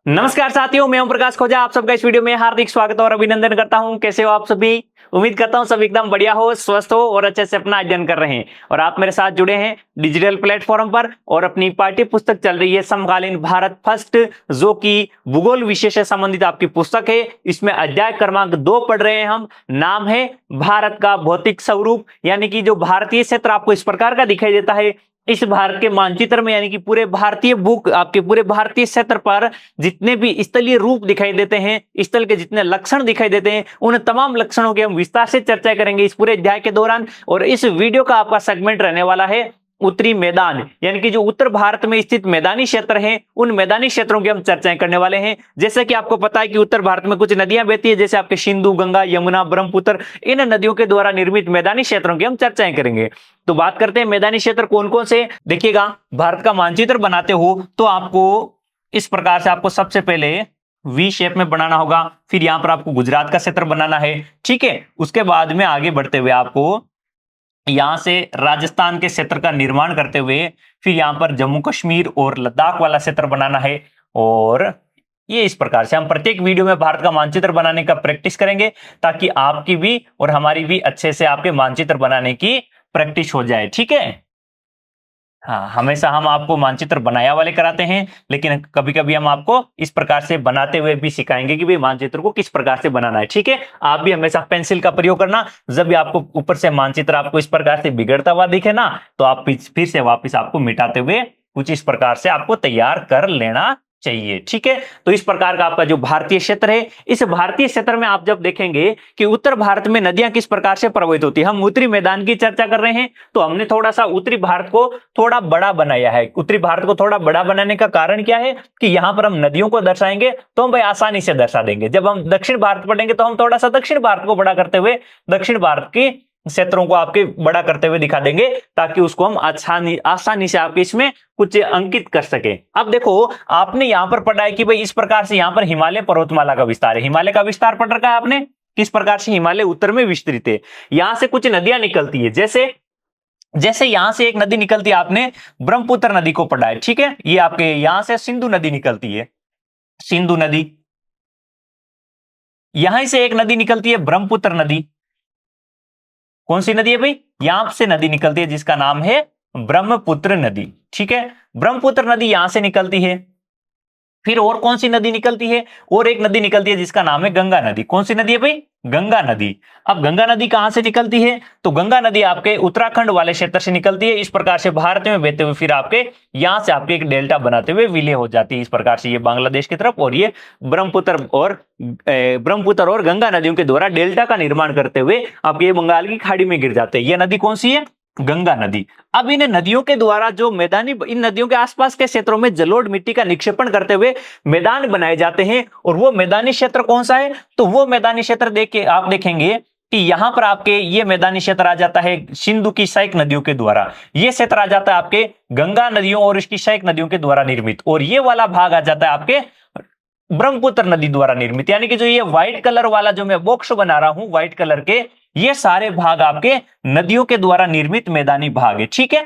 नमस्कार साथियों, मैं ओम प्रकाश खोजा आप सबका इस वीडियो में हार्दिक स्वागत और अभिनंदन करता हूं। कैसे हो आप सभी? उम्मीद करता हूं सब एकदम बढ़िया हो, स्वस्थ हो और अच्छे से अपना अध्ययन कर रहे हैं। और आप मेरे साथ जुड़े हैं डिजिटल प्लेटफॉर्म पर और अपनी पाठ्य पुस्तक चल रही है समकालीन भारत फर्स्ट, जो कि भूगोल विषय से संबंधित आपकी पुस्तक है। इसमें अध्याय क्रमांक 2 पढ़ रहे हैं हम। नाम है भारत का भौतिक स्वरूप, यानी कि जो भारतीय क्षेत्र आपको इस प्रकार का दिखाई देता है। इस भारत के मानचित्र में यानी कि पूरे भारतीय भूख आपके पूरे भारतीय क्षेत्र पर जितने भी स्थलीय रूप दिखाई देते हैं, स्थल के जितने लक्षण दिखाई देते हैं, उन तमाम लक्षणों की हम विस्तार से चर्चा करेंगे इस पूरे अध्याय के दौरान। और इस वीडियो का आपका सेगमेंट रहने वाला है उत्तरी मैदान, यानी कि जो उत्तर भारत में स्थित मैदानी क्षेत्र हैं, उन मैदानी क्षेत्रों की हम चर्चाएं करने वाले हैं। जैसे कि आपको पता है कि उत्तर भारत में कुछ नदियां बहती है, जैसे आपके सिंधु, गंगा, यमुना, ब्रह्मपुत्र। इन नदियों के द्वारा निर्मित मैदानी क्षेत्रों की हम चर्चाएं करेंगे। तो बात करते हैं मैदानी क्षेत्र कौन कौन से। देखिएगा, भारत का मानचित्र बनाते हो तो आपको इस प्रकार से आपको सबसे पहले वी शेप में बनाना होगा। फिर यहां पर आपको गुजरात का क्षेत्र बनाना है, ठीक है। उसके बाद में आगे बढ़ते हुए आपको यहां से राजस्थान के क्षेत्र का निर्माण करते हुए फिर यहां पर जम्मू कश्मीर और लद्दाख वाला क्षेत्र बनाना है। और ये इस प्रकार से हम प्रत्येक वीडियो में भारत का मानचित्र बनाने का प्रैक्टिस करेंगे, ताकि आपकी भी और हमारी भी अच्छे से आपके मानचित्र बनाने की प्रैक्टिस हो जाए, ठीक है। हाँ, हमेशा हम आपको मानचित्र बनाया वाले कराते हैं, लेकिन कभी कभी हम आपको इस प्रकार से बनाते हुए भी सिखाएंगे कि भाई मानचित्र को किस प्रकार से बनाना है, ठीक है। आप भी हमेशा पेंसिल का प्रयोग करना। जब भी आपको ऊपर से मानचित्र आपको इस प्रकार से बिगड़ता हुआ दिखे ना, तो आप फिर से वापस आपको मिटाते हुए कुछ इस प्रकार से आपको तैयार कर लेना चाहिए, ठीक है। तो इस प्रकार का आपका जो भारतीय क्षेत्र है, इस भारतीय क्षेत्र में आप जब देखेंगे कि उत्तर भारत में नदियां किस प्रकार से प्रवाहित होती है। हम उत्तरी मैदान की चर्चा कर रहे हैं, तो हमने थोड़ा सा उत्तरी भारत को थोड़ा बड़ा बनाया है। उत्तरी भारत को थोड़ा बड़ा बनाने का कारण क्या है कि यहां पर हम नदियों को दर्शाएंगे तो हम भाई आसानी से दर्शा देंगे। जब हम दक्षिण भारत पढ़ेंगे तो हम थोड़ा सा दक्षिण भारत को बड़ा करते हुए दक्षिण भारत की क्षेत्रों को आपके बड़ा करते हुए दिखा देंगे, ताकि उसको हम आसानी से आपके इसमें कुछ अंकित कर सके। अब देखो, आपने यहां पर पढ़ा है कि भाई इस प्रकार से यहां पर हिमालय पर्वतमाला का विस्तार है। हिमालय का विस्तार पढ़ रखा है आपने, किस प्रकार से हिमालय उत्तर में विस्तृत है। यहां से कुछ नदियां निकलती है, जैसे यहां से एक नदी निकलती है, आपने ब्रह्मपुत्र नदी को पढ़ा है, ठीक है। ये आपके यहां से सिंधु नदी निकलती है, सिंधु नदी। यहां से एक नदी निकलती है ब्रह्मपुत्र नदी। कौन सी नदी है भाई? यहां से नदी निकलती है जिसका नाम है ब्रह्मपुत्र नदी, ठीक है। ब्रह्मपुत्र नदी यहां से निकलती है। फिर और कौन सी नदी निकलती है? और एक नदी निकलती है जिसका नाम है गंगा नदी। कौन सी नदी है भाई? गंगा नदी। अब गंगा नदी कहां से निकलती है? तो गंगा नदी आपके उत्तराखंड वाले क्षेत्र से निकलती है। इस प्रकार से भारत में बहते हुए फिर आपके यहां से आपके एक डेल्टा बनाते हुए विलय हो जाती है इस प्रकार से, ये बांग्लादेश की तरफ। और ये ब्रह्मपुत्र और गंगा नदियों के द्वारा डेल्टा का निर्माण करते हुए आपके बंगाल की खाड़ी में गिर जाते हैं। ये नदी कौन सी है? गंगा नदी। अब इन नदियों के द्वारा जो इन नदियों के आसपास के क्षेत्रों में जलोढ़ मिट्टी का निक्षेपण करते हुए मैदान बनाए जाते हैं। और वो मैदानी क्षेत्र कौन सा है? तो वो मैदानी क्षेत्र देख के आप देखेंगे कि यहां पर आपके ये मैदानी क्षेत्र आ जाता है सिंधु की सहायक नदियों के द्वारा। ये क्षेत्र आ जाता है आपके गंगा नदियों और इसकी सहायक नदियों के द्वारा निर्मित। और ये वाला भाग आ जाता है आपके ब्रह्मपुत्र नदी द्वारा निर्मित। यानी कि जो ये व्हाइट कलर वाला जो मैं बॉक्स बना रहा हूं व्हाइट कलर के, ये सारे भाग आपके नदियों के द्वारा निर्मित मैदानी भाग है, ठीक है।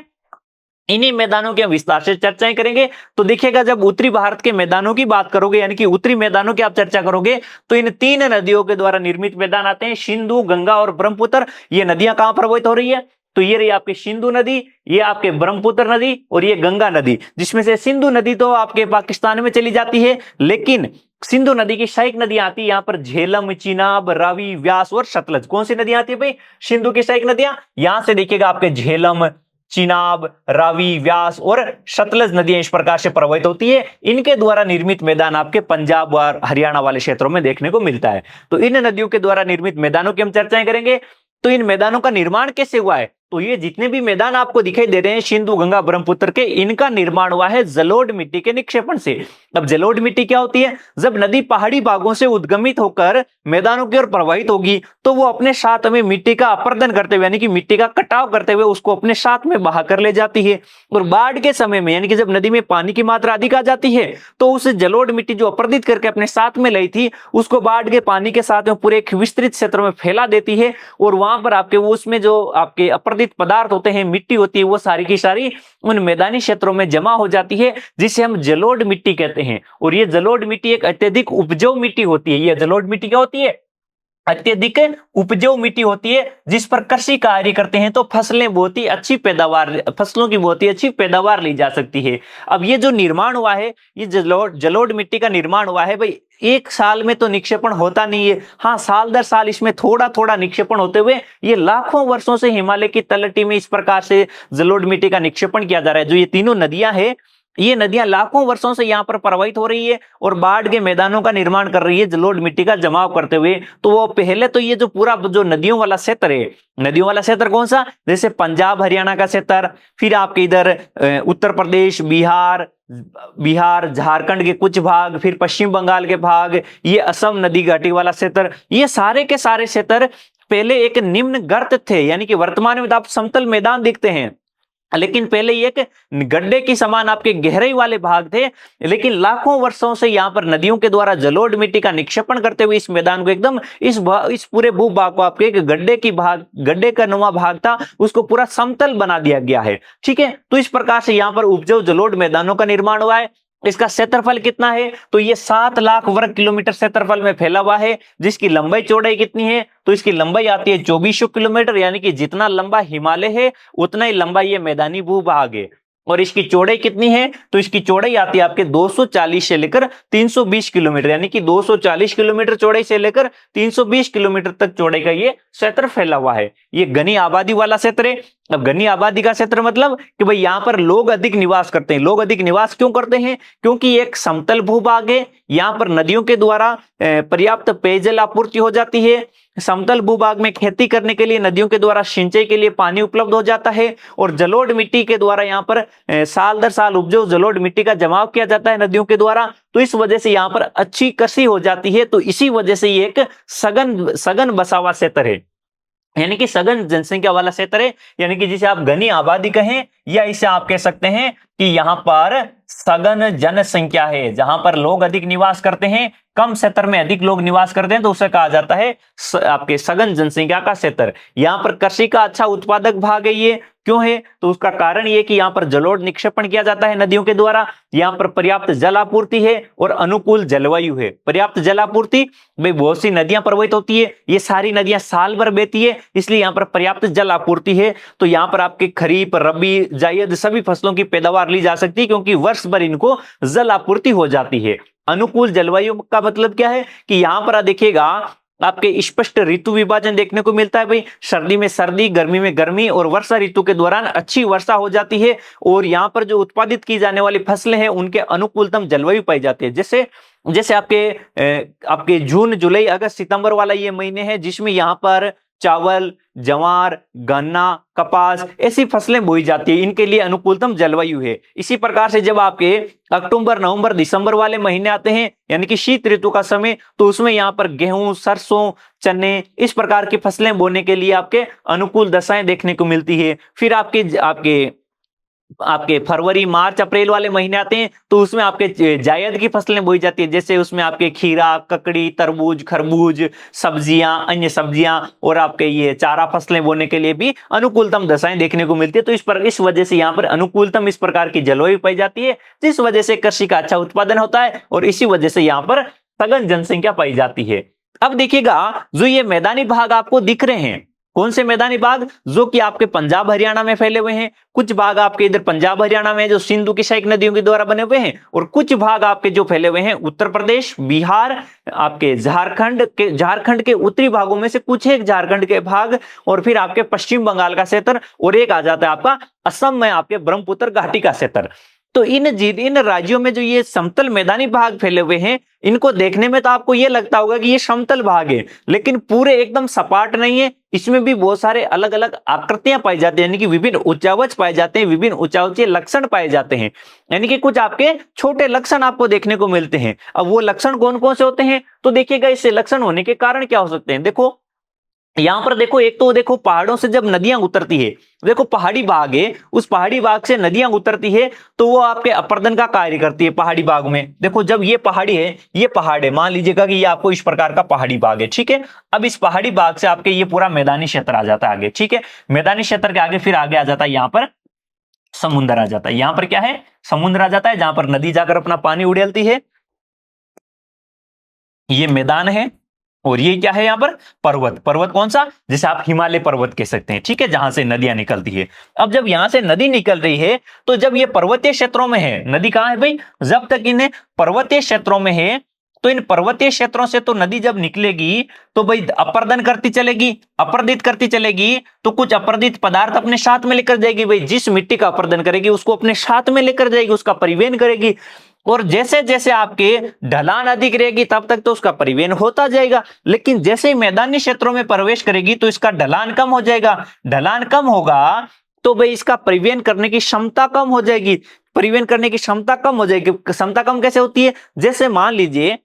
इन्हीं मैदानों की हम विस्तार से चर्चाएं करेंगे। तो देखिएगा, जब उत्तरी भारत के मैदानों की बात करोगे, यानी कि उत्तरी मैदानों की आप चर्चा करोगे, तो इन 3 नदियों के द्वारा निर्मित मैदान आते हैं, सिंधु, गंगा और ब्रह्मपुत्र। ये नदियां कहां प्रवाहित हो रही है? तो ये रही आपकी सिंधु नदी, ये आपके ब्रह्मपुत्र नदी और ये गंगा नदी। जिसमें से सिंधु नदी तो आपके पाकिस्तान में चली जाती है, लेकिन सिंधु नदी की सहायक नदियां आती है यहां पर झेलम, चिनाब, रावी, व्यास और सतलज। कौन सी नदियां आती है भाई? सिंधु की सहायक नदियां। यहां से देखिएगा आपके झेलम, चिनाब, रावी, व्यास और सतलज नदियां इस प्रकार से प्रवाहित होती है। इनके द्वारा निर्मित मैदान आपके पंजाब और हरियाणा वाले क्षेत्रों में देखने को मिलता है। तो इन नदियों के द्वारा निर्मित मैदानों की हम चर्चाएं करेंगे। तो इन मैदानों का निर्माण कैसे हुआ है? तो ये जितने भी मैदान आपको दिखाई दे रहे हैं सिंधु, गंगा, ब्रह्मपुत्र के, इनका निर्माण हुआ है जलोढ़ मिट्टी के निक्षेपण से। अब जलोढ़ मिट्टी क्या होती है? जब नदी पहाड़ी भागों से उद्गमित होकर मैदानों की ओर प्रवाहित होगी, तो वो अपने साथ में मिट्टी का अपर्दन करते हुए, यानी कि मिट्टी का कटाव करते हुए, उसको अपने साथ में बहा कर ले जाती है। और बाढ़ के समय में, यानी कि जब नदी में पानी की मात्रा अधिक आ जाती है, तो उस जलोढ़ मिट्टी जो अपर्दित करके अपने साथ में लाई थी, उसको बाढ़ के पानी के साथ में पूरे एक विस्तृत क्षेत्र में फैला देती है। और वहां पर आपके उसमें जो आपके अपर्दित उत्पादित पदार्थ होते हैं, मिट्टी होती है, वो सारी की सारी उन मैदानी क्षेत्रों में जमा हो जाती है, जिसे हम जलोढ़ मिट्टी कहते हैं। और ये जलोढ़ मिट्टी एक अत्यधिक उपजाऊ मिट्टी होती है। ये जलोढ़ मिट्टी क्या होती है? अत्यधिक उपजाऊ मिट्टी होती है, जिस पर कृषि कार्य करते हैं तो फसलें बहुत ही अच्छी पैदावार, फसलों की बहुत ही अच्छी पैदावार ली जा सकती है। अब ये जो निर्माण हुआ है, ये जलोढ़ मिट्टी का निर्माण हुआ है भाई, एक साल में तो निक्षेपण होता नहीं है। हाँ, साल दर साल इसमें थोड़ा थोड़ा निक्षेपण होते हुए ये लाखों वर्षों से हिमालय की तलहटी में इस प्रकार से जलोढ़ मिट्टी का निक्षेपण किया जा रहा है। जो ये तीनों नदियां हैं, ये नदियां लाखों वर्षों से यहाँ पर प्रवाहित हो रही है और बाढ़ के मैदानों का निर्माण कर रही है जलोढ़ मिट्टी का जमाव करते हुए। तो वो पहले तो ये जो पूरा जो नदियों वाला क्षेत्र है, नदियों वाला क्षेत्र कौन सा? जैसे पंजाब हरियाणा का क्षेत्र, फिर आपके इधर उत्तर प्रदेश, बिहार झारखंड के कुछ भाग, फिर पश्चिम बंगाल के भाग, ये असम नदी घाटी वाला क्षेत्र, ये सारे के सारे क्षेत्र पहले एक निम्न गर्त थे। यानी कि वर्तमान में तो आप समतल मैदान दिखते हैं, लेकिन पहले ये एक गड्ढे की समान आपके गहराई वाले भाग थे। लेकिन लाखों वर्षों से यहाँ पर नदियों के द्वारा जलोढ़ मिट्टी का निक्षेपण करते हुए इस मैदान को एकदम इस पूरे भूभाग को आपके एक गड्ढे का नुमा भाग था, उसको पूरा समतल बना दिया गया है। ठीक है, तो इस प्रकार से यहाँ पर उपजाऊ जलोढ़ मैदानों का निर्माण हुआ है। इसका क्षेत्रफल कितना है? तो ये 7 लाख वर्ग किलोमीटर क्षेत्रफल में फैला हुआ है। जिसकी लंबाई चौड़ाई कितनी है? तो इसकी लंबाई आती है 2400 किलोमीटर, यानी कि जितना लंबा हिमालय है उतना ही लंबा ये मैदानी भूभाग है। और इसकी चौड़ाई कितनी है? तो इसकी चौड़ाई आती है आपके 240 से लेकर 320 किलोमीटर, यानी कि 240 किलोमीटर चौड़ाई से लेकर 320 किलोमीटर तक चौड़ाई का ये क्षेत्र फैला हुआ है। ये घनी आबादी वाला क्षेत्र है। अब घनी आबादी का क्षेत्र मतलब कि भाई यहाँ पर लोग अधिक निवास करते हैं। लोग अधिक निवास क्यों करते हैं? क्योंकि एक समतल भूभाग है, यहाँ पर नदियों के द्वारा पर्याप्त पेयजल आपूर्ति हो जाती है। समतल भूभाग में खेती करने के लिए नदियों के द्वारा सिंचाई के लिए पानी उपलब्ध हो जाता है और जलोढ़ मिट्टी के द्वारा यहाँ पर साल दर साल उपजाऊ जलोढ़ मिट्टी का जमाव किया जाता है नदियों के द्वारा। तो इस वजह से यहाँ पर अच्छी कृषि हो जाती है। तो इसी वजह से ये एक सघन बसा हुआ क्षेत्र है, यानी कि सघन जनसंख्या वाला क्षेत्र है, यानी कि जिसे आप घनी आबादी कहें, या इसे आप कह सकते हैं कि यहाँ पर सघन जनसंख्या है। जहां पर लोग अधिक निवास करते हैं, कम क्षेत्र में अधिक लोग निवास करते हैं, तो उसे कहा जाता है आपके सघन जनसंख्या का क्षेत्र। यहाँ पर कृषि का अच्छा उत्पादक भाग है। ये क्यों है? तो उसका कारण ये कि यहाँ पर जलोढ़ निक्षेपण किया जाता है नदियों के द्वारा। यहाँ पर पर्याप्त जल आपूर्ति है और अनुकूल जलवायु है। पर्याप्त जल आपूर्ति, भाई बहुत सी नदियां प्रवाहित होती है, ये सारी नदियां साल भर बहती है, इसलिए यहाँ पर पर्याप्त जल आपूर्ति है। तो यहाँ पर आपके खरीफ, रबी, जायद सभी फसलों की पैदावार ली जा सकती है, क्योंकि वर्ष भर इनको जल आपूर्ति हो जाती है। अनुकूल जलवायु का मतलब क्या है? कि यहाँ पर देखिएगा आपके स्पष्ट ऋतु विभाजन देखने को मिलता है। भाई सर्दी में सर्दी, गर्मी में गर्मी और वर्षा ऋतु के दौरान अच्छी वर्षा हो जाती है। और यहाँ पर जो उत्पादित की जाने वाली फसलें हैं उनके अनुकूलतम जलवायु पाई जाती है। जैसे आपके जून, जुलाई, अगस्त, सितंबर वाला ये महीने हैं, जिसमें यहाँ पर चावल, ज्वार, गन्ना, कपास ऐसी फसलें बोई जाती है। इनके लिए अनुकूलतम जलवायु है। इसी प्रकार से जब आपके अक्टूबर, नवंबर, दिसंबर वाले महीने आते हैं, यानी कि शीत ऋतु का समय, तो उसमें यहाँ पर गेहूं, सरसों, चने इस प्रकार की फसलें बोने के लिए आपके अनुकूल दशाएं देखने को मिलती है। फिर आपके फरवरी, मार्च, अप्रैल वाले महीने आते हैं, तो उसमें आपके जायद की फसलें बोई जाती है। जैसे उसमें आपके खीरा, ककड़ी, तरबूज, खरबूज, सब्जियां, अन्य सब्जियां और आपके ये चारा फसलें बोने के लिए भी अनुकूलतम दशाएं देखने को मिलती है। तो इस वजह से यहाँ पर अनुकूलतम इस प्रकार की जलवायु पाई जाती है, जिस वजह से कृषि का अच्छा उत्पादन होता है और इसी वजह से यहाँ पर सघन जनसंख्या पाई जाती है। अब देखिएगा, जो ये मैदानी भाग आपको दिख रहे हैं, कौन से मैदानी भाग? जो कि आपके पंजाब हरियाणा में फैले हुए हैं। कुछ भाग आपके इधर पंजाब हरियाणा में जो सिंधु की सहायक नदियों के द्वारा बने हुए हैं, और कुछ भाग आपके जो फैले हुए हैं उत्तर प्रदेश, बिहार, आपके झारखंड के उत्तरी भागों में से कुछ एक झारखंड के भाग, और फिर आपके पश्चिम बंगाल का क्षेत्र, और एक आ जाता है आपका असम में आपके ब्रह्मपुत्र घाटी का क्षेत्र। तो इन राज्यों में जो ये समतल मैदानी भाग फैले हुए हैं, इनको देखने में तो आपको ये लगता होगा कि ये समतल भाग है, लेकिन पूरे एकदम सपाट नहीं है। इसमें भी बहुत सारे अलग अलग आकृतियां पाई जाती हैं, यानी कि विभिन्न उच्चावच पाए जाते हैं, विभिन्न उच्चावचीय लक्षण पाए जाते हैं, यानी कि कुछ आपके छोटे लक्षण आपको देखने को मिलते हैं। अब वो लक्षण कौन कौन से होते हैं? तो देखिएगा, इससे लक्षण होने के कारण क्या हो सकते हैं। देखो, यहां पर देखो, एक तो देखो पहाड़ों से जब नदियां उतरती है, देखो पहाड़ी बाग है, उस पहाड़ी बाग से नदियां उतरती है तो वो आपके अपर्दन का कार्य करती है पहाड़ी बाग में। देखो जब ये पहाड़ी है, ये पहाड़ है, मान लीजिएगा कि ये आपको इस प्रकार का पहाड़ी बाग है, ठीक है। अब इस पहाड़ी बाग से आपके ये पूरा मैदानी क्षेत्र आ जाता है आगे, ठीक है। मैदानी क्षेत्र के आगे फिर आगे आ जाता है यहाँ पर समुद्र आ जाता है। यहां पर क्या है, समुद्र आ जाता है, जहां पर नदी जाकर अपना पानी उड़ेलती है। ये मैदान है और ये क्या है, यहां पर पर्वत। पर्वत कौन सा, जिसे आप हिमालय पर्वत कह सकते हैं, ठीक है, जहां से नदियां निकलती है। अब जब यहां से नदी निकल रही है तो जब ये पर्वतीय क्षेत्रों में है, नदी कहां है भाई, जब तक इन्हें पर्वतीय क्षेत्रों में है, तो इन पर्वतीय क्षेत्रों से तो नदी जब निकलेगी तो भाई अपर्दन करती चलेगी, अपर्दित करती चलेगी, तो कुछ अपर्दित पदार्थ अपने साथ में लेकर जाएगी। भाई जिस मिट्टी का अपर्दन करेगी उसको अपने साथ में लेकर जाएगी, उसका परिवहन करेगी। और जैसे जैसे आपके ढलान अधिक रहेगी तब तक तो उसका परिवहन होता जाएगा, लेकिन जैसे ही मैदानी क्षेत्रों में प्रवेश करेगी तो इसका ढलान कम हो जाएगा। ढलान कम होगा तो भाई इसका परिवहन करने की क्षमता कम हो जाएगी। परिवहन करने की क्षमता कम हो जाएगी। क्षमता कम कैसे होती है, जैसे मान लीजिए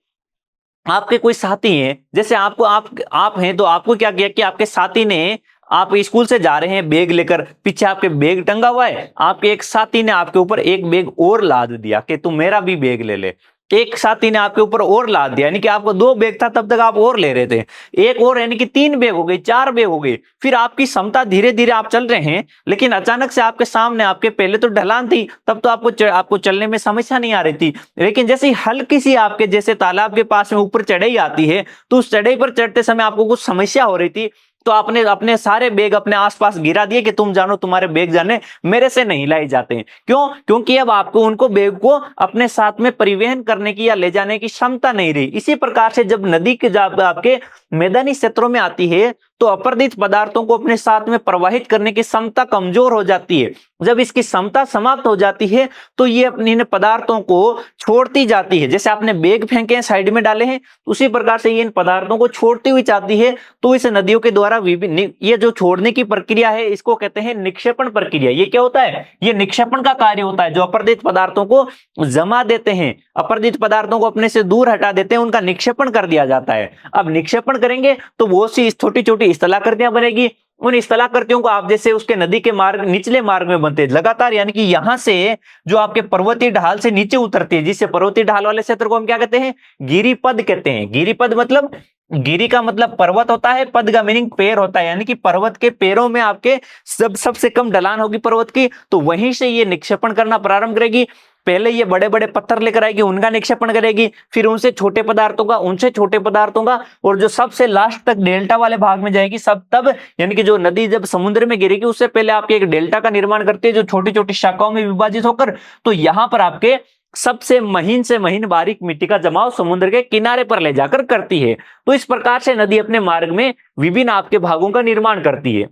आपके कोई साथी हैं, जैसे आपको आप हैं तो आपको क्या किया कि आपके साथी ने, आप स्कूल से जा रहे हैं बैग लेकर, पीछे आपके बैग टंगा हुआ है, आपके एक साथी ने आपके ऊपर एक बैग और लाद दिया कि तू मेरा भी बैग ले ले। एक साथी ने आपके ऊपर और लाद दिया, यानी कि आपको 2 बैग था तब तक आप और ले रहे थे, एक और, यानी कि 3 बैग हो गए, 4 बैग हो गए। फिर आपकी क्षमता धीरे धीरे आप चल रहे हैं, लेकिन अचानक से आपके सामने, आपके पहले तो ढलान थी, तब तो आपको चलने में समस्या नहीं आ रही थी, लेकिन जैसे हल्की सी आपके जैसे तालाब के पास में ऊपर चढ़ाई आती है तो उस चढ़ाई पर चढ़ते समय आपको कुछ समस्या हो रही थी, तो आपने अपने सारे बैग अपने आसपास गिरा दिए कि तुम जानो, तुम्हारे बैग जाने, मेरे से नहीं लाए जाते हैं। क्यों, क्योंकि अब आपको उनको बैग को अपने साथ में परिवहन करने की या ले जाने की क्षमता नहीं रही। इसी प्रकार से जब नदी के जब आपके मैदानी क्षेत्रों में आती है तो अपर्दित पदार्थों को अपने साथ में प्रवाहित करने की क्षमता कमजोर हो जाती है। जब इसकी क्षमता समाप्त हो जाती है तो ये अपने इन पदार्थों को छोड़ती जाती है। जैसे आपने बैग फेंके हैं, साइड में डाले हैं, उसी प्रकार से ये इन पदार्थों को छोड़ती हुई जाती है। तो इस नदियों के द्वारा विभिन्न, ये जो छोड़ने की प्रक्रिया है इसको कहते हैं निक्षेपण प्रक्रिया। ये क्या होता है, ये निक्षेपण का कार्य होता है। जो अपर्दित पदार्थों को जमा देते हैं, अपर्दित पदार्थों को अपने से दूर हटा देते हैं, उनका निक्षेपण कर दिया जाता है। अब निक्षेपण करेंगे तो बहुत सी छोटी छोटी स्थलाकृतियां बनेगी। उन स्थलाकृतियों को आप जैसे उसके नदी के मार्ग, निचले मार्ग में बनते हैं लगातार, यानी कि यहां से जो आपके पर्वतीय ढाल से नीचे उतरती है, जिससे पर्वतीय ढाल वाले क्षेत्र को हम क्या कहते हैं, गिरिपद कहते हैं। गिरिपद मतलब, गिरी का मतलब पर्वत होता है, पद का मीनिंग पैर होता है, यानी कि पर्वत के पैरों में आपके सबसे कम ढलान होगी पर्वत की, तो वहीं से ये निक्षेपण करना प्रारंभ करेगी। पहले ये बड़े बड़े पत्थर लेकर आएगी, उनका निक्षेपण करेगी, फिर उनसे छोटे पदार्थों का, उनसे छोटे पदार्थों का, और जो सबसे लास्ट तक डेल्टा वाले भाग में जाएगी सब तब, यानी कि जो नदी जब समुद्र में गिरेगी उससे पहले आपके एक डेल्टा का निर्माण करती है जो छोटी छोटी शाखाओं में विभाजित होकर, तो यहां पर आपके सबसे महीन से महीन बारीक मिट्टी का जमाव समुद्र के किनारे पर ले जाकर करती है। तो इस प्रकार से नदी अपने मार्ग में विभिन्न आपके भागों का निर्माण करती है।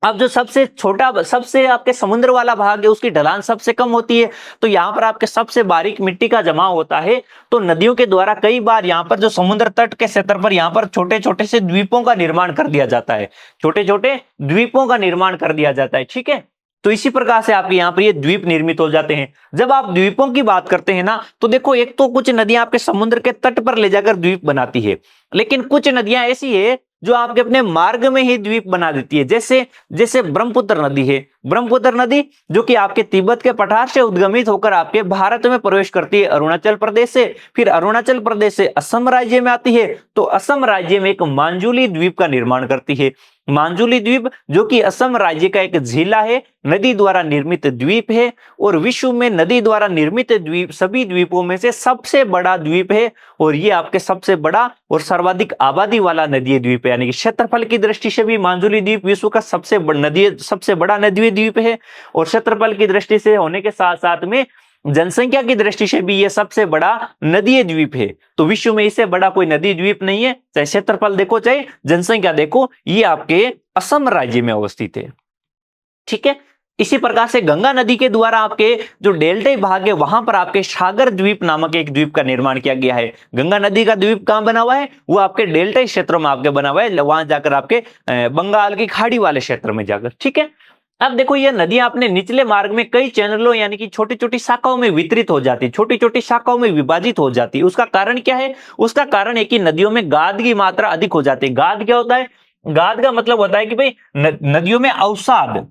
अब जो सबसे छोटा, सबसे आपके समुद्र वाला भाग है उसकी ढलान सबसे कम होती है, तो यहाँ पर आपके सबसे बारीक मिट्टी का जमाव होता है। तो नदियों के द्वारा कई बार यहाँ पर जो समुद्र तट के क्षेत्र पर यहाँ पर छोटे छोटे से द्वीपों का निर्माण कर दिया जाता है, छोटे छोटे द्वीपों का निर्माण कर दिया जाता है, ठीक है। तो इसी प्रकार से आपके यहाँ पर ये द्वीप निर्मित हो जाते हैं। जब आप द्वीपों की बात करते हैं ना, तो देखो एक तो कुछ नदियां आपके समुद्र के तट पर ले जाकर द्वीप बनाती है, लेकिन कुछ नदियां ऐसी है जो आपके अपने मार्ग में ही द्वीप बना देती है। जैसे जैसे ब्रह्मपुत्र नदी है, ब्रह्मपुत्र नदी जो कि आपके तिब्बत के पठार से उद्गमित होकर आपके भारत में प्रवेश करती है अरुणाचल प्रदेश से, फिर अरुणाचल प्रदेश से असम राज्य में आती है, तो असम राज्य में एक मांजुली द्वीप का निर्माण करती है। मांजुली द्वीप जो कि असम राज्य का एक जिला है, नदी द्वारा निर्मित द्वीप है, और विश्व में नदी द्वारा निर्मित द्वीप सभी द्वीपों में से सबसे बड़ा द्वीप है, और ये आपके सबसे बड़ा और सर्वाधिक आबादी वाला नदीय द्वीप है। यानी कि क्षेत्रफल की दृष्टि से भी मांजुली द्वीप विश्व का सबसे बड़ा नदीय द्वीप है, और क्षेत्रफल की दृष्टि से होने के साथ साथ में जनसंख्या की दृष्टि से भी ये सबसे बड़ा नदीय द्वीप है। तो विश्व में इससे बड़ा कोई नदी द्वीप नहीं है, चाहे क्षेत्रफल देखो चाहे जनसंख्या देखो, ये आपके असम राज्य में अवस्थित है, ठीक है। इसी प्रकार से गंगा नदी के द्वारा आपके जो डेल्टा भाग है वहां पर आपके सागर द्वीप नामक एक द्वीप का निर्माण किया गया है। गंगा नदी का द्वीप कहां बना हुआ है, वो आपके डेल्टा क्षेत्रों में आपके बना हुआ है, वहां जाकर आपके बंगाल की खाड़ी वाले क्षेत्र में जाकर, ठीक है। अब देखो ये नदियां अपने निचले मार्ग में कई चैनलों यानी कि छोटी छोटी शाखाओं में वितरित हो जाती है, छोटी छोटी शाखाओं में विभाजित हो जाती है। उसका कारण क्या है, उसका कारण है कि नदियों में गाद की मात्रा अधिक हो जाती है। गाद क्या होता है, गाद का मतलब होता है कि भाई नदियों में अवसाद,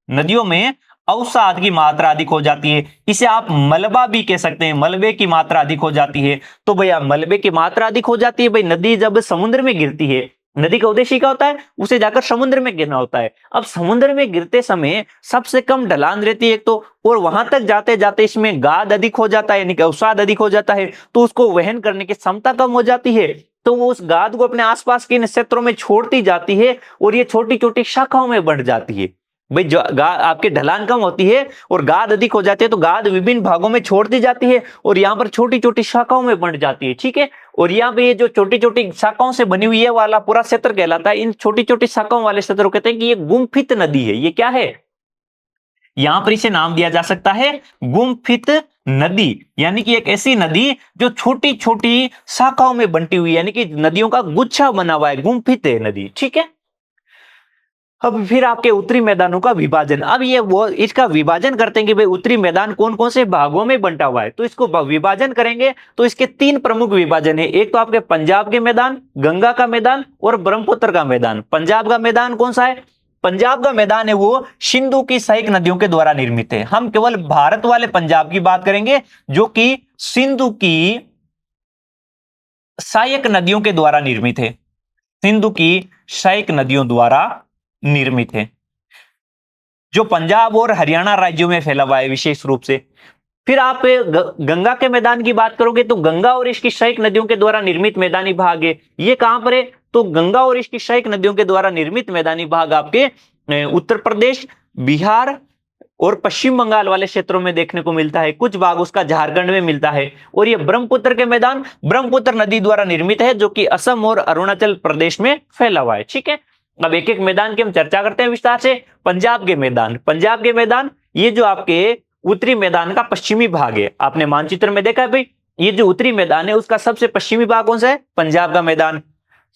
नदियों में अवसाद की मात्रा अधिक हो जाती है। इसे आप मलबा भी कह सकते हैं, मलबे की मात्रा अधिक हो जाती है। तो भैया मलबे की मात्रा अधिक हो जाती है, भाई नदी जब समुद्र में गिरती है, नदी का उद्देश्य क्या होता है, उसे जाकर समुद्र में गिरना होता है। अब समुद्र में गिरते समय सबसे कम ढलान रहती है एक तो, और वहां तक जाते जाते इसमें गाद अधिक हो जाता है, यानी कि अवसाद अधिक हो जाता है, तो उसको वहन करने की क्षमता कम हो जाती है। तो वो उस गाद को अपने आसपास के इन क्षेत्रों में छोड़ती जाती है और ये छोटी छोटी शाखाओं में बढ़ जाती है। भाई जो आपके ढलान कम होती है और गाद अधिक हो जाती है, तो गाद विभिन्न भागों में छोड़ दी जाती है और यहाँ पर छोटी छोटी शाखाओं में बंट जाती है। ठीक है, और यहाँ पे ये जो छोटी छोटी शाखाओं से बनी हुई है वाला पूरा क्षेत्र कहलाता है। इन छोटी छोटी शाखाओं वाले क्षेत्र को कहते हैं कि ये गुम्फित नदी है। ये क्या है, यहां पर इसे नाम दिया जा सकता है गुम्फित नदी, यानी कि एक ऐसी नदी जो छोटी छोटी शाखाओं में बंटी हुई है, यानी कि नदियों का गुच्छा बना हुआ है, गुम्फित है नदी। ठीक है, अब फिर आपके उत्तरी मैदानों का विभाजन। अब ये वो इसका विभाजन करते हैं कि भाई उत्तरी मैदान कौन कौन से भागों में बंटा हुआ है, तो इसको विभाजन करेंगे तो इसके तीन प्रमुख विभाजन है। एक तो आपके पंजाब के मैदान, गंगा का मैदान और ब्रह्मपुत्र का मैदान। पंजाब का मैदान कौन सा है, पंजाब का मैदान है वो सिंधु की सहायक नदियों के द्वारा निर्मित है। हम केवल भारत वाले पंजाब की बात करेंगे जो कि सिंधु की सहायक नदियों के द्वारा निर्मित है, सिंधु की सहायक नदियों द्वारा निर्मित है, जो पंजाब और हरियाणा राज्यों में फैला हुआ है विशेष रूप से। फिर आप गंगा के मैदान की बात करोगे तो गंगा और इसकी सहायक नदियों के द्वारा निर्मित मैदानी भाग है। ये कहां पर है, तो गंगा और इसकी सहायक नदियों के द्वारा निर्मित मैदानी भाग आपके उत्तर प्रदेश, बिहार और पश्चिम बंगाल वाले क्षेत्रों में देखने को मिलता है। कुछ भाग उसका झारखंड में मिलता है। और ये ब्रह्मपुत्र के मैदान ब्रह्मपुत्र नदी द्वारा निर्मित है, जो कि असम और अरुणाचल प्रदेश में फैला हुआ है। ठीक है, अब एक एक मैदान की हम चर्चा करते हैं विस्तार से। पंजाब के मैदान, पंजाब के मैदान ये जो आपके उत्तरी मैदान का पश्चिमी भाग है, आपने मानचित्र में देखा है भाई, ये जो उत्तरी मैदान है उसका सबसे पश्चिमी भाग कौन सा है, पंजाब का मैदान।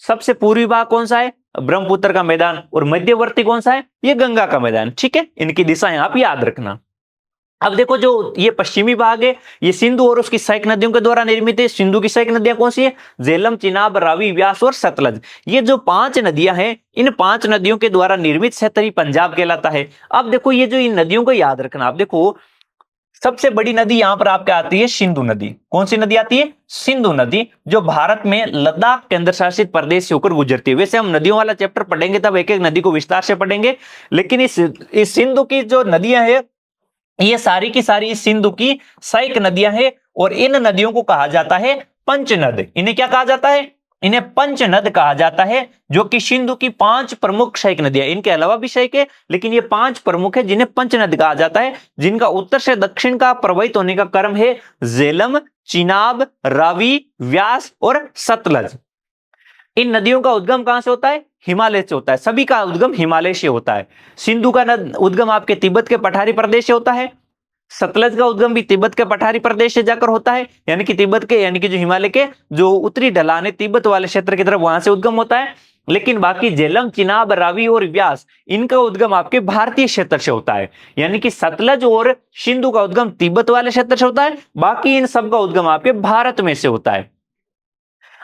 सबसे पूर्वी भाग कौन सा है, ब्रह्मपुत्र का मैदान। और मध्यवर्ती कौन सा है, ये गंगा का मैदान। ठीक है, इनकी दिशाएं आप याद रखना। अब देखो जो ये पश्चिमी भाग है ये सिंधु और उसकी सहायक नदियों के द्वारा निर्मित है। सिंधु की सहायक नदियां कौन सी है, झेलम, चिनाब, रावी, व्यास और सतलज। ये जो 5 नदियां हैं, इन 5 नदियों के द्वारा निर्मित क्षेत्र ही पंजाब कहलाता है। अब देखो ये जो इन नदियों को याद रखना, आप देखो सबसे बड़ी नदी यहां पर आपके आती है सिंधु नदी। कौन सी नदी आती है, सिंधु नदी, जो भारत में लद्दाख केंद्र शासित प्रदेश से होकर गुजरती है। वैसे हम नदियों वाला चैप्टर पढ़ेंगे तब एक एक नदी को विस्तार से पढ़ेंगे, लेकिन इस सिंधु की जो नदियां हैं ये सारी की सारी सिंधु की सहायक नदियां हैं। और इन नदियों को कहा जाता है पंचनद। इन्हें क्या कहा जाता है, इन्हें पंचनद कहा जाता है, जो कि सिंधु की 5 प्रमुख सहायक नदियां, इनके अलावा भी सहायक है लेकिन ये 5 प्रमुख है जिन्हें पंचनद कहा जाता है, जिनका उत्तर से दक्षिण का प्रवाहित होने का क्रम है झेलम, चिनाब, रावी, व्यास और सतलज। इन नदियों का उद्गम कहां से होता है, हिमालय से होता है। सभी का उद्गम हिमालय से होता है। सिंधु का उद्गम आपके तिब्बत के पठारी प्रदेश से होता है। सतलज का उद्गम भी तिब्बत के पठारी प्रदेश से जाकर होता है, यानी कि तिब्बत के, यानी कि जो हिमालय के जो उत्तरी ढलान है तिब्बत वाले क्षेत्र की तरफ, वहां से उद्गम होता है। लेकिन बाकी झेलम, चिनाब, रावी और व्यास, इनका उद्गम आपके भारतीय क्षेत्र से होता है। यानी कि सतलज और सिंधु का उद्गम तिब्बत वाले क्षेत्र से होता है, बाकी इन सब का उद्गम आपके भारत में से होता है।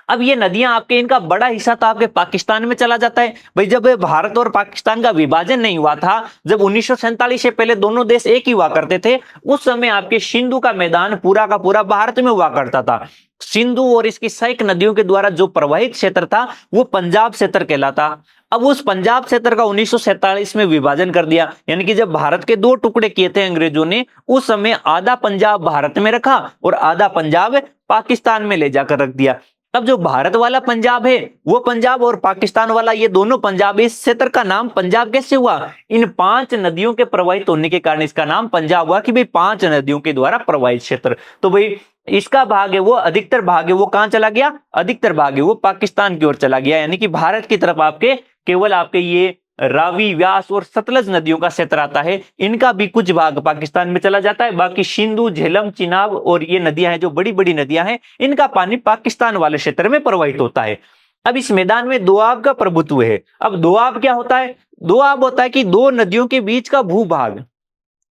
अब ये नदियां आपके, इनका बड़ा हिस्सा तो आपके पाकिस्तान में चला जाता है। भाई जब भारत और पाकिस्तान का विभाजन नहीं हुआ था, जब 1947 से पहले दोनों देश एक ही हुआ करते थे, उस समय आपके सिंधु का मैदान पूरा का पूरा भारत में हुआ करता था। सिंधु और इसकी सहायक नदियों के द्वारा जो प्रवाहित क्षेत्र था वो पंजाब क्षेत्र कहलाता। अब उस पंजाब क्षेत्र का 1947 में विभाजन कर दिया, यानी कि जब भारत के 2 टुकड़े किए थे अंग्रेजों ने, उस समय आधा पंजाब भारत में रखा और आधा पंजाब पाकिस्तान में ले जाकर रख दिया। अब जो भारत वाला पंजाब है वो पंजाब और पाकिस्तान वाला ये दोनों पंजाब, इस क्षेत्र का नाम पंजाब कैसे हुआ, इन 5 नदियों के प्रवाहित होने के कारण इसका नाम पंजाब हुआ, कि भाई 5 नदियों के द्वारा प्रवाहित क्षेत्र। तो भाई इसका भाग है वो, अधिकतर भाग है वो कहां चला गया, अधिकतर भाग है वो पाकिस्तान की ओर चला गया, यानी कि भारत की तरफ आपके केवल आपके ये रावी, व्यास और सतलज नदियों का क्षेत्र आता है। इनका भी कुछ भाग पाकिस्तान में चला जाता है। बाकी सिंधु, झेलम, चिनाब और ये नदियां हैं जो बड़ी बड़ी नदियां हैं, इनका पानी पाकिस्तान वाले क्षेत्र में प्रवाहित होता है। अब इस मैदान में दोआब का प्रभुत्व है। अब दोआब क्या होता है, दोआब होता है कि 2 नदियों के बीच का भूभाग।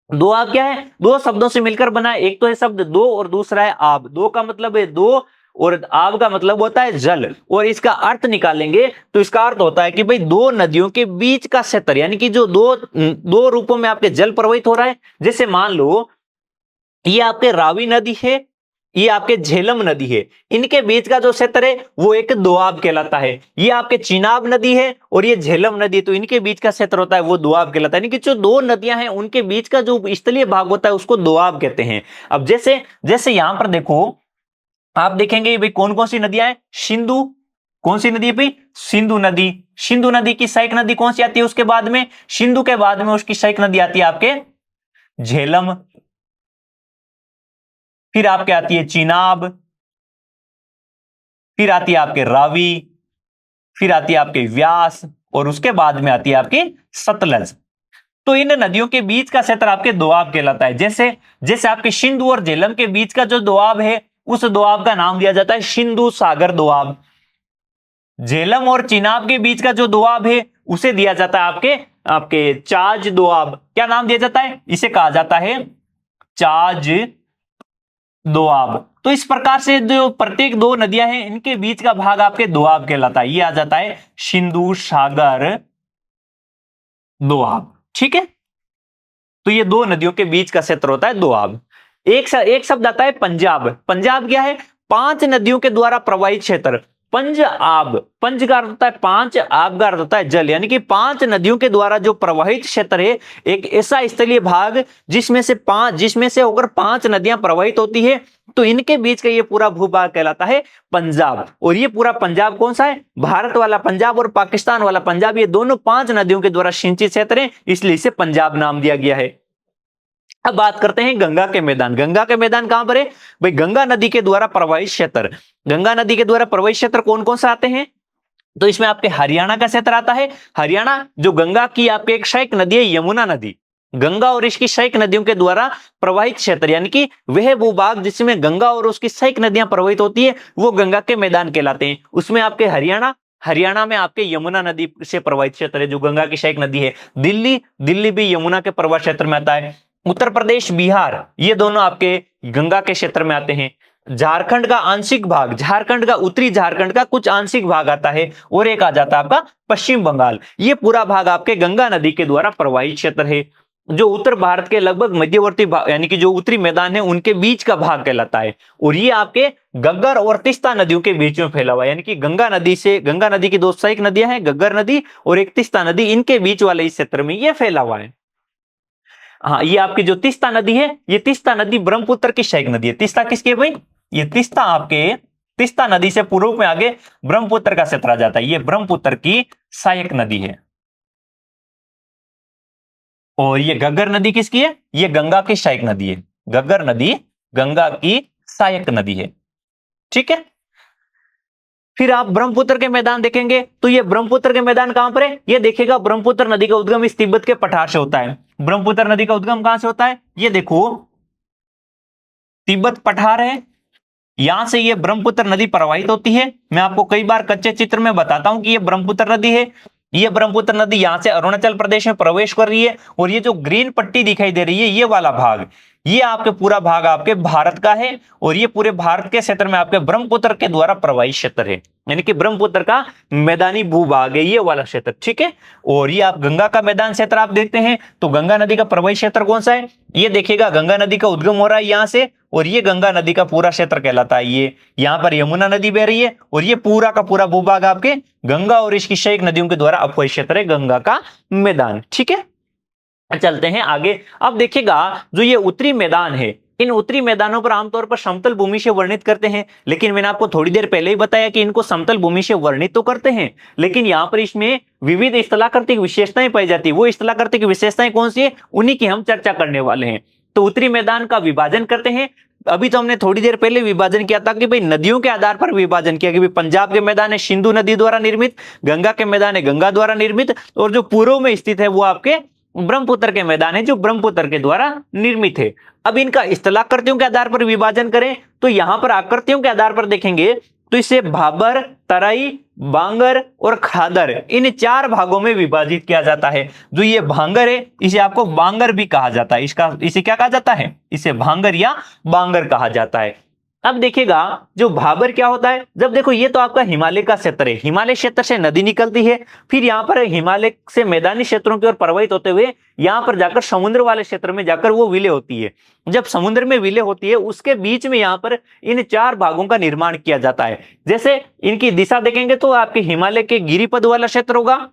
दोआब क्या है, 2 शब्दों से मिलकर बना है। एक तो है शब्द दो और दूसरा है आब। दो का मतलब है 2 और आब का मतलब होता है जल, और इसका अर्थ निकालेंगे तो इसका अर्थ होता है कि भाई दो नदियों के बीच का क्षेत्र, यानी कि जो दो रूपों में आपके जल प्रवाहित हो रहा है। जैसे मान लो ये आपके रावी नदी है, ये आपके झेलम नदी है, इनके बीच का जो क्षेत्र है वो एक दोआब कहलाता है। ये आपके चिनाब नदी है और ये झेलम नदी है, तो इनके बीच का क्षेत्र होता है वो दोआब कहलाता है। यानी कि जो दो नदियां हैं उनके बीच का जो स्थलीय भाग होता है उसको दोआब कहते हैं। अब जैसे जैसे यहां पर देखो, आप देखेंगे भाई कौन कौन सी नदियां हैं। सिंधु, कौन सी नदी है भाई? सिंधु नदी। सिंधु नदी की सहायक नदी कौन सी आती है उसके बाद में? सिंधु के बाद में उसकी सहायक नदी आती है आपके झेलम, फिर आपके आती है चिनाब, फिर आती है आपके रावी, फिर आती है आपके व्यास, और उसके बाद में आती है आपकी सतलज। तो इन नदियों के बीच का क्षेत्र आपके दोआब कहलाता है। जैसे जैसे आपके सिंधु और झेलम के बीच का जो दोआब है उस दोआब का नाम दिया जाता है सिंधु सागर दोआब। झेलम और चिनाब के बीच का जो दोआब है उसे दिया जाता है आपके आपके चाज दोआब। क्या नाम दिया जाता है? इसे कहा जाता है चाज दोआब। तो इस प्रकार से जो प्रत्येक दो नदियां हैं इनके बीच का भाग आपके दोआब कहलाता है। ये आ जाता है सिंधु सागर दोआब। ठीक है, तो ये दो नदियों के बीच का क्षेत्र होता है दोआब। एक शब्द आता है पंजाब। पंजाब क्या है? पांच नदियों के द्वारा प्रवाहित क्षेत्र। पंज आब, पंज का अर्थ होता है पांच, आब का अर्थ होता है जल, यानी कि पांच नदियों के द्वारा जो प्रवाहित क्षेत्र है एक ऐसा स्थलीय भाग जिसमें से होकर पांच नदियां प्रवाहित होती है, तो इनके बीच का ये पूरा भूभाग कहलाता है पंजाब। और ये पूरा पंजाब कौन सा है? भारत वाला पंजाब और पाकिस्तान वाला पंजाब, ये दोनों पांच नदियों के द्वारा सिंचित क्षेत्र है, इसलिए इसे पंजाब नाम दिया गया है। अब बात करते हैं गंगा के मैदान। गंगा के मैदान कहां पर है भाई? गंगा नदी के द्वारा प्रवाहित क्षेत्र। गंगा नदी के द्वारा प्रवाहित क्षेत्र कौन कौन सा आते हैं? तो इसमें आपके हरियाणा का क्षेत्र आता है। हरियाणा जो गंगा की आपके एक सहायक नदी है यमुना नदी, गंगा और इसकी सहायक नदियों के द्वारा प्रवाहित क्षेत्र, यानी कि वह भूभाग जिसमें गंगा और उसकी सहायक नदियां प्रवाहित होती है वो गंगा के मैदान कहलाते हैं। उसमें आपके हरियाणा में आपके यमुना नदी से प्रवाहित क्षेत्र है जो गंगा की सहायक नदी है। दिल्ली भी यमुना के प्रवाह क्षेत्र में आता है। उत्तर प्रदेश, बिहार, ये दोनों आपके गंगा के क्षेत्र में आते हैं। झारखंड का आंशिक भाग, झारखंड का उत्तरी झारखंड का कुछ आंशिक भाग आता है, और एक आ जाता है आपका पश्चिम बंगाल। ये पूरा भाग आपके गंगा नदी के द्वारा प्रवाहित क्षेत्र है। जो उत्तर भारत के लगभग मध्यवर्ती भाग, यानी कि जो उत्तरी मैदान है उनके बीच का भाग कहलाता है। और ये आपके गग्गर और तीस्ता नदियों के बीच में फैला हुआ है, यानी कि गंगा नदी की दो सहायक नदियां हैं, गग्गर नदी और एक तीस्ता नदी, इनके बीच वाले इस क्षेत्र में ये फैला हुआ है। हाँ, ये आपकी जो तीस्ता नदी है, ये तीस्ता नदी ब्रह्मपुत्र की सहायक नदी है। तीस्ता किसकी है भाई? ये तीस्ता आपके तीस्ता नदी से पूर्व में आगे ब्रह्मपुत्र का क्षेत्र आ जाता है। ये ब्रह्मपुत्र की सहायक नदी है। और ये गग्गर नदी किसकी है? ये गंगा की सहायक नदी है। गग्गर नदी गंगा की सहायक नदी है। ठीक है, फिर आप ब्रह्मपुत्र के मैदान देखेंगे तो ये ब्रह्मपुत्र के मैदान कहां पर है? ये देखिएगा, ब्रह्मपुत्र नदी का उद्गम इस तिब्बत के पठार से होता है। ब्रह्मपुत्र नदी का उद्गम कहां से होता है? ये देखो, तिब्बत पठार है, यहां से ये ब्रह्मपुत्र नदी प्रवाहित होती है। मैं आपको कई बार कच्चे चित्र में बताता हूं कि ये ब्रह्मपुत्र नदी है। ये ब्रह्मपुत्र नदी यहां से अरुणाचल प्रदेश में प्रवेश कर रही है, और ये जो ग्रीन पट्टी दिखाई दे रही है ये वाला भाग, ये आपके पूरा भाग आपके भारत का है। और ये पूरे भारत के क्षेत्र में आपके ब्रह्मपुत्र के द्वारा प्रवाहित क्षेत्र है, यानी कि ब्रह्मपुत्र का मैदानी भूभाग है ये वाला क्षेत्र। ठीक है, और ये आप गंगा का मैदान क्षेत्र आप देखते हैं तो गंगा नदी का प्रवाहित क्षेत्र कौन सा है? ये देखिएगा, गंगा नदी का उद्गम हो रहा है यहां से, और ये गंगा नदी का पूरा क्षेत्र कहलाता है। ये यहां पर यमुना नदी बह रही है, और ये पूरा का पूरा भूभाग आपके गंगा और इसकी सहायक नदियों के द्वारा अपवाहित क्षेत्र है, गंगा का मैदान। ठीक है, चलते हैं आगे। अब देखिएगा, जो ये उत्तरी मैदान है, इन उत्तरी मैदानों पर आमतौर पर समतल भूमि से वर्णित करते हैं, लेकिन मैंने आपको थोड़ी देर पहले ही बताया कि इनको समतल भूमि से वर्णित तो करते हैं, लेकिन यहां पर इसमें विविध स्थलाकृतिक विशेषताएं पाई जाती है। वो स्थलाकृतिक विशेषताएं कौन सी है, उन्हीं की हम चर्चा करने वाले हैं। तो उत्तरी मैदान का विभाजन करते हैं। अभी तो हमने थोड़ी देर पहले विभाजन किया था कि भाई नदियों के आधार पर विभाजन किया कि भाई पंजाब के मैदान है सिंधु नदी द्वारा निर्मित, गंगा के मैदान है गंगा द्वारा निर्मित, और जो पूर्व में स्थित है वो आपके ब्रह्मपुत्र के मैदान है जो ब्रह्मपुत्र के द्वारा निर्मित है। अब इनका स्थलाकृतियों के आधार पर विभाजन करें तो यहां पर आकृतियों के आधार पर देखेंगे तो इसे भाबर, तराई, बांगर और खादर, इन चार भागों में विभाजित किया जाता है। जो ये भांगर है इसे आपको बांगर भी कहा जाता है। इसे क्या कहा जाता है? इसे भांगर या बांगर कहा जाता है। अब देखिएगा जो भाबर क्या होता है, जब देखो ये तो आपका हिमालय का क्षेत्र है, हिमालय क्षेत्र से नदी निकलती है, फिर यहाँ पर हिमालय से मैदानी क्षेत्रों की ओर प्रवाहित होते हुए यहाँ पर जाकर समुद्र वाले क्षेत्र में जाकर वो विलय होती है। जब समुद्र में विलय होती है उसके बीच में यहाँ पर इन चार भागों का निर्माण किया जाता है। जैसे इनकी दिशा देखेंगे तो आपके हिमालय के गिरिपद वाला क्षेत्र होगा,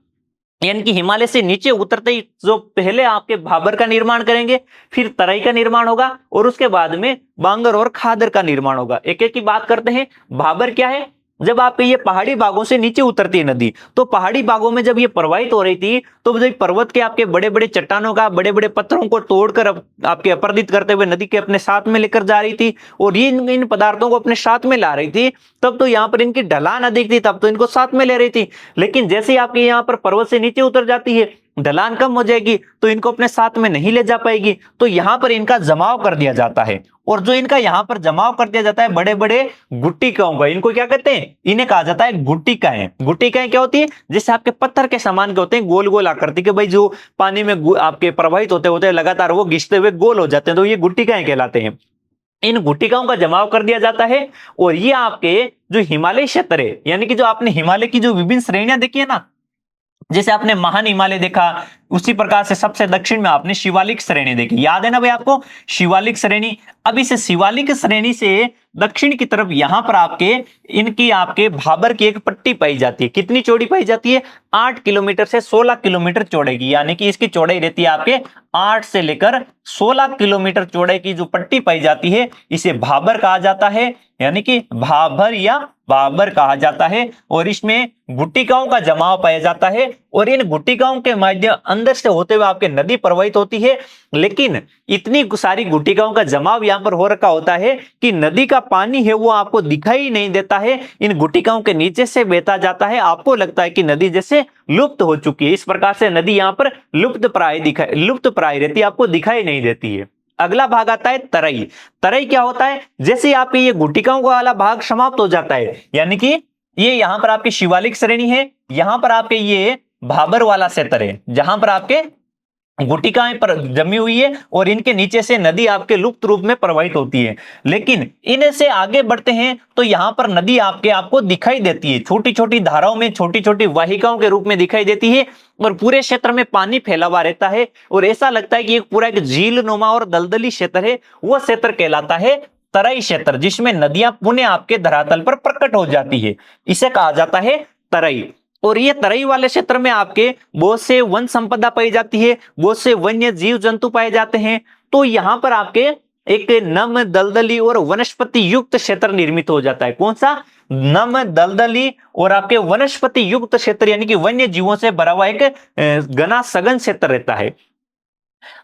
यानी कि हिमालय से नीचे उतरते ही जो पहले आपके भाबर का निर्माण करेंगे, फिर तराई का निर्माण होगा और उसके बाद में बांगर और खादर का निर्माण होगा। एक एक की बात करते हैं। भाबर क्या है, जब आपके ये पहाड़ी भागों से नीचे उतरती है नदी, तो पहाड़ी भागों में जब ये प्रवाहित हो रही थी तो जब पर्वत के आपके बड़े बड़े चट्टानों का, बड़े बड़े पत्थरों को तोड़कर आपके अपरदित करते हुए नदी के अपने साथ में लेकर जा रही थी और ये इन पदार्थों को अपने साथ में ला रही थी, तब तो यहाँ पर इनकी ढलान अधिक थी, तब तो इनको साथ में ले रही थी। लेकिन जैसे ही आपके यहाँ पर पर्वत से नीचे उतर जाती है, ढलान कम हो जाएगी तो इनको अपने साथ में नहीं ले जा पाएगी, तो यहाँ पर इनका जमाव कर दिया जाता है। और जो इनका यहाँ पर जमाव कर दिया जाता है बड़े बड़े गुट्टिकाओं का, इनको क्या कहते हैं, इन्हें कहा जाता है गुट्टिकाएं। गुट्टिकाएं क्या होती है, जैसे आपके पत्थर के समान के होते हैं, गोल गोल आकृति के, भाई जो पानी में आपके प्रवाहित होते होते लगातार वो घिसते हुए गोल हो जाते हैं, तो ये गुट्टिकाएं कहलाते हैं। इन गुट्टिकाओं का जमाव कर दिया जाता है और ये आपके जो हिमालय क्षेत्र है, यानी कि जो आपने हिमालय की जो विभिन्न श्रेणियां देखी है ना, जैसे आपने महान हिमालय देखा, उसी प्रकार से सबसे दक्षिण में आपने शिवालिक श्रेणी देखी, याद है ना भाई आपको, शिवालिक श्रेणी। अब इस शिवालिक श्रेणी से दक्षिण की तरफ यहां पर आपके इनकी आपके भाबर की एक पट्टी पाई जाती है। कितनी चौड़ी पाई जाती है, 8 किलोमीटर से 16 किलोमीटर चौड़ाई की, यानी कि इसकी चौड़ाई रहती है आपके 8 से लेकर 16 किलोमीटर चौड़ाई की जो पट्टी पाई जाती है, इसे भाबर कहा जाता है, यानी कि भाबर या बाबर कहा जाता है। और इसमें गुट्टिकाओं का जमाव पाया जाता है और इन गुट्टिकाओं के माध्यम अंदर से होते हुए आपके नदी प्रवाहित होती है। लेकिन इतनी सारी गुट्टिकाओं का जमाव यहां पर हो रखा होता है कि नदी का पानी है वो आपको दिखाई नहीं देता है, इन गुट्टिकाओं के नीचे से बहता जाता है, आपको लगता है कि नदी जैसे लुप्त हो चुकी है। इस प्रकार से नदी यहां पर लुप्त प्राय रहती है, आपको दिखाई नहीं देती है। अगला भाग आता है तराई। तराई क्या होता है, जैसे आपके ये गुट्टिकाओं वाला भाग समाप्त हो जाता है, यानी कि ये यहां पर आपकी शिवालिक श्रेणी है, यहां पर आपके ये भाबर वाला क्षेत्र है जहां पर आपके गुटिकाएं पर जमी हुई है और इनके नीचे से नदी आपके लुप्त रूप में प्रवाहित होती है। लेकिन इनसे आगे बढ़ते हैं तो यहां पर नदी आपको दिखाई देती है, छोटी छोटी धाराओं में, छोटी छोटी वाहिकाओं के रूप में दिखाई देती है और पूरे क्षेत्र में पानी फैला हुआ रहता है और ऐसा लगता है कि एक पूरा एक झील नुमा और दलदली क्षेत्र है। वह क्षेत्र कहलाता है तराई क्षेत्र, जिसमें नदियां पुनः आपके धरातल पर प्रकट हो जाती है, इसे कहा जाता है तराई। और ये तराई वाले क्षेत्र में आपके बहुत से वन संपदा पाई जाती है, बहुत से वन्य जीव जंतु पाए जाते हैं। तो यहां पर आपके एक नम दलदली और वनस्पति युक्त क्षेत्र निर्मित हो जाता है। कौन सा, नम दलदली और आपके वनस्पति युक्त क्षेत्र, यानी कि वन्य जीवों से भरा हुआ एक घना सघन क्षेत्र रहता है।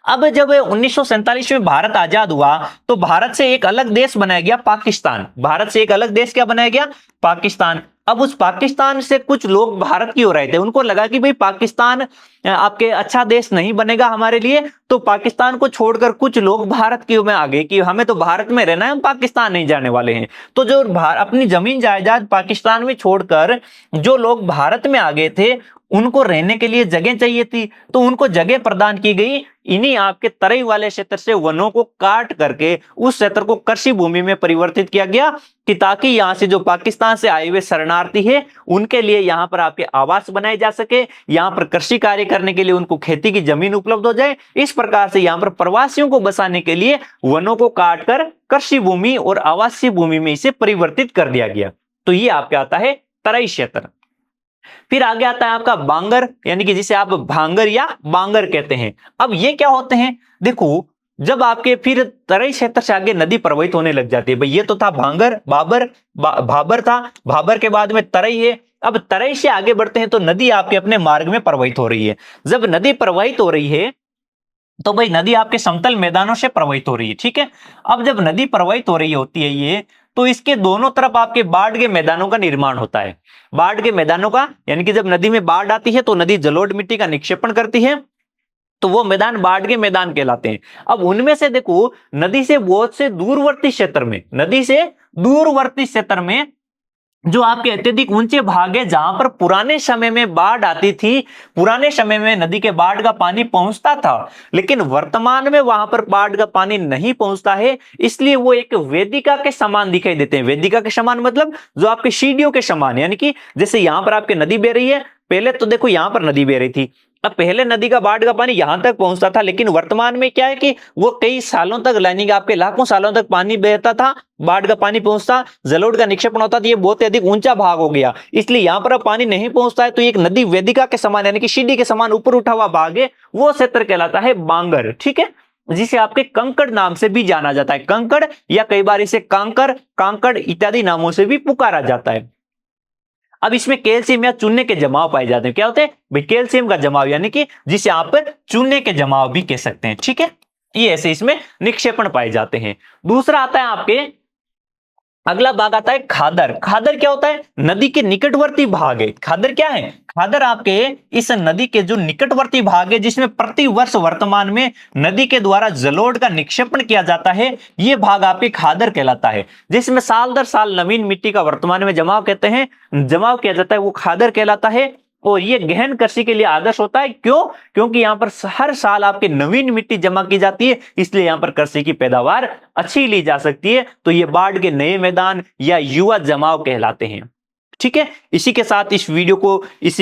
अब जब 1947 में भारत आजाद हुआ तो भारत से एक अलग देश बनाया गया, पाकिस्तान। भारत से एक अलग देश क्या बनाया गया, पाकिस्तान। अब उस पाकिस्तान से कुछ लोग भारत की ओर आए थे, उनको लगा कि भाई पाकिस्तान आपके अच्छा देश नहीं बनेगा हमारे लिए, तो पाकिस्तान को छोड़कर कुछ लोग भारत की ओर में आ गए कि हमें तो भारत में रहना है, हम पाकिस्तान नहीं जाने वाले हैं। तो जो अपनी जमीन जायदाद पाकिस्तान में छोड़कर जो लोग भारत में आ गए थे, उनको रहने के लिए जगह चाहिए थी, तो उनको जगह प्रदान की गई। इन्हीं आपके तराई वाले क्षेत्र से वनों को काट करके उस क्षेत्र को कृषि भूमि में परिवर्तित किया गया कि ताकि यहां से जो पाकिस्तान से आए हुए शरणार्थी है उनके लिए यहां पर आपके आवास बनाए जा सके, यहां पर कृषि कार्य करने के लिए उनको खेती की जमीन उपलब्ध हो जाए। इस प्रकार से यहां पर प्रवासियों को बसाने के लिए वनों को काटकर कृषि भूमि और आवासीय भूमि में इसे परिवर्तित कर दिया गया। तो ये आपके आता है तराई क्षेत्र। फिर आगे आता है आपका बांगर, यानी कि जिसे आप भांगर या बांगर कहते हैं। अब ये क्या होते हैं, देखो जब आपके फिर तराई क्षेत्र से आगे नदी प्रवाहित होने लग जाती है, भाई ये तो था भांगर, भाबर था, भाबर के बाद में तराई है। अब तराई से आगे बढ़ते हैं तो नदी आपके अपने मार्ग में प्रवाहित हो रही है। जब नदी प्रवाहित हो रही है तो भाई नदी आपके समतल मैदानों से प्रवाहित हो रही है, ठीक है। अब जब नदी प्रवाहित हो रही होती है ये, तो इसके दोनों तरफ आपके बाढ़ के मैदानों का निर्माण होता है। बाढ़ के मैदानों का, यानी कि जब नदी में बाढ़ आती है तो नदी जलोढ़ मिट्टी का निक्षेपण करती है, तो वो मैदान बाढ़ के मैदान कहलाते हैं। अब उनमें से देखो नदी से बहुत से दूरवर्ती क्षेत्र में, नदी से दूरवर्ती क्षेत्र में जो आपके अत्यधिक ऊंचे भाग है जहां पर पुराने समय में बाढ़ आती थी, पुराने समय में नदी के बाढ़ का पानी पहुंचता था, लेकिन वर्तमान में वहां पर बाढ़ का पानी नहीं पहुंचता है, इसलिए वो एक वेदिका के समान दिखाई देते हैं। वेदिका के समान मतलब जो आपके सीढ़ियों के समान, यानी कि जैसे यहां पर आपके नदी बह रही है, पहले तो देखो यहां पर नदी बह रही थी, अब पहले नदी का बाढ़ का पानी यहां तक पहुंचता था, लेकिन वर्तमान में क्या है कि वो कई सालों तक, यानी कि आपके लाखों सालों तक पानी बहता था, बाढ़ का पानी पहुंचता, जलोढ़ का निक्षेपण होता, तो ये बहुत अधिक ऊंचा भाग हो गया, इसलिए यहां पर अब पानी नहीं पहुंचता है, तो एक नदी वेदिका के समान यानी कि सीढ़ी के समान ऊपर उठा हुआ भाग है, वो क्षेत्र कहलाता है बांगर। ठीक है, जिसे आपके कंकड़ नाम से भी जाना जाता है, कंकड़ या कई बार इसे कांकर, कांकड़ इत्यादि नामों से भी पुकारा जाता है। अब इसमें कैल्शियम या चूने के जमाव पाए जाते हैं। क्या होते हैं भाई? कैल्शियम का जमाव, यानी कि जिसे आप चूने के जमाव भी कह सकते हैं। ठीक है, ये ऐसे इसमें निक्षेपण पाए जाते हैं। दूसरा आता है आपके, अगला भाग आता है खादर। खादर क्या होता है? नदी के निकटवर्ती भाग है। खादर क्या है? खादर आपके इस नदी के जो निकटवर्ती भाग है, जिसमें प्रति वर्ष वर्तमान में नदी के द्वारा जलोढ़ का निक्षेपण किया जाता है, ये भाग आपके खादर कहलाता है, जिसमें साल दर साल नवीन मिट्टी का वर्तमान में जमाव कहते हैं, जमाव किया जाता है, वो खादर कहलाता है। और ये गहन कृषि के लिए आदर्श होता है। क्यों? क्योंकि यहां पर हर साल आपके नवीन मिट्टी जमा की जाती है, इसलिए यहां पर कृषि की पैदावार अच्छी ली जा सकती है। तो ये बाढ़ के नए मैदान या युवा जमाव कहलाते हैं। ठीक है, इसी के साथ इसी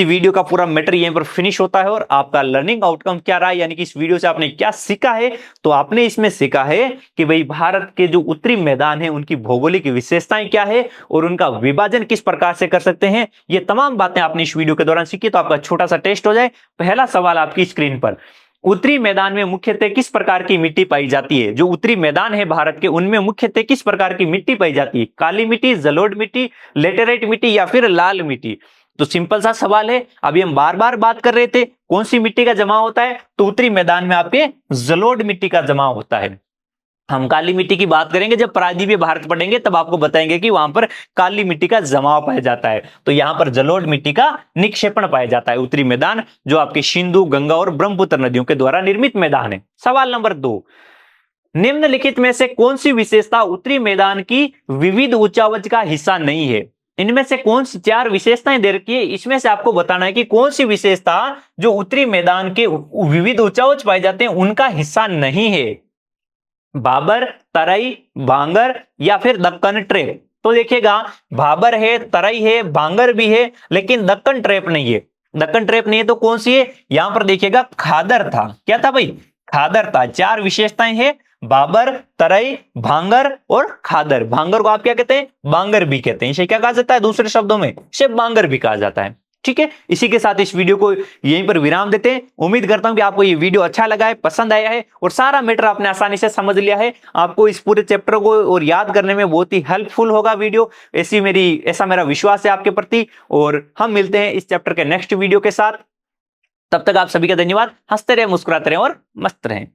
वीडियो का पूरा मैटर यहीं पर फिनिश होता है। और आपका लर्निंग आउटकम क्या रहा है, यानी कि इस वीडियो से आपने क्या सीखा है? तो आपने इसमें सीखा है कि भाई भारत के जो उत्तरी मैदान है उनकी भौगोलिक विशेषताएं क्या है और उनका विभाजन किस प्रकार से कर सकते हैं, ये तमाम बातें आपने इस वीडियो के दौरान सीखी। तो आपका छोटा सा टेस्ट हो जाए। पहला सवाल आपकी स्क्रीन पर, उत्तरी मैदान में मुख्यतः किस प्रकार की मिट्टी पाई जाती है? जो उत्तरी मैदान है भारत के, उनमें मुख्यतः किस प्रकार की मिट्टी पाई जाती है? काली मिट्टी, जलोढ़ मिट्टी, लेटेराइट मिट्टी या फिर लाल मिट्टी? तो सिंपल सा सवाल है। अभी हम बार बार बात कर रहे थे कौन सी मिट्टी का जमाव होता है, तो उत्तरी मैदान में आपके जलोढ़ मिट्टी का जमाव होता है। हम काली मिट्टी की बात करेंगे जब प्रायद्वीपीय भारत पढ़ेंगे, तब आपको बताएंगे कि वहां पर काली मिट्टी का जमाव पाया जाता है। तो यहां पर जलोढ़ मिट्टी का निक्षेपण पाया जाता है। उत्तरी मैदान जो आपके सिंधु, गंगा और ब्रह्मपुत्र नदियों के द्वारा निर्मित मैदान है। सवाल नंबर 2, निम्नलिखित में से कौन सी विशेषता उत्तरी मैदान की विविध उच्चावच का हिस्सा नहीं है? इनमें से कौन सी 4 विशेषताएं दे रखी है, इसमें से आपको बताना है कि कौन सी विशेषता जो उत्तरी मैदान के विविध उच्चावच पाए जाते हैं उनका हिस्सा नहीं है। भाबर, तराई, भांगर या फिर दक्कन ट्रेप? तो देखिएगा, भाबर है, तराई है, भांगर भी है, लेकिन दक्कन ट्रेप नहीं है। दक्कन ट्रेप नहीं है तो कौन सी है? यहां पर देखिएगा, खादर था। क्या था भाई? खादर था। 4 विशेषताएं हैं, भाबर, तराई, भांगर और खादर। भांगर को आप क्या कहते हैं? बांगर भी कहते हैं। इसे क्या कहा जाता है? दूसरे शब्दों में इसे बांगर भी कहा जाता है। ठीक है, इसी के साथ इस वीडियो को यहीं पर विराम देते हैं। उम्मीद करता हूं कि आपको ये वीडियो अच्छा लगा है, पसंद आया है और सारा मैटर आपने आसानी से समझ लिया है। आपको इस पूरे चैप्टर को और याद करने में बहुत ही हेल्पफुल होगा वीडियो, ऐसा मेरा विश्वास है आपके प्रति। और हम मिलते हैं इस चैप्टर के नेक्स्ट वीडियो के साथ। तब तक आप सभी का धन्यवाद। हंसते रहे, मुस्कुराते रहे और मस्त रहें।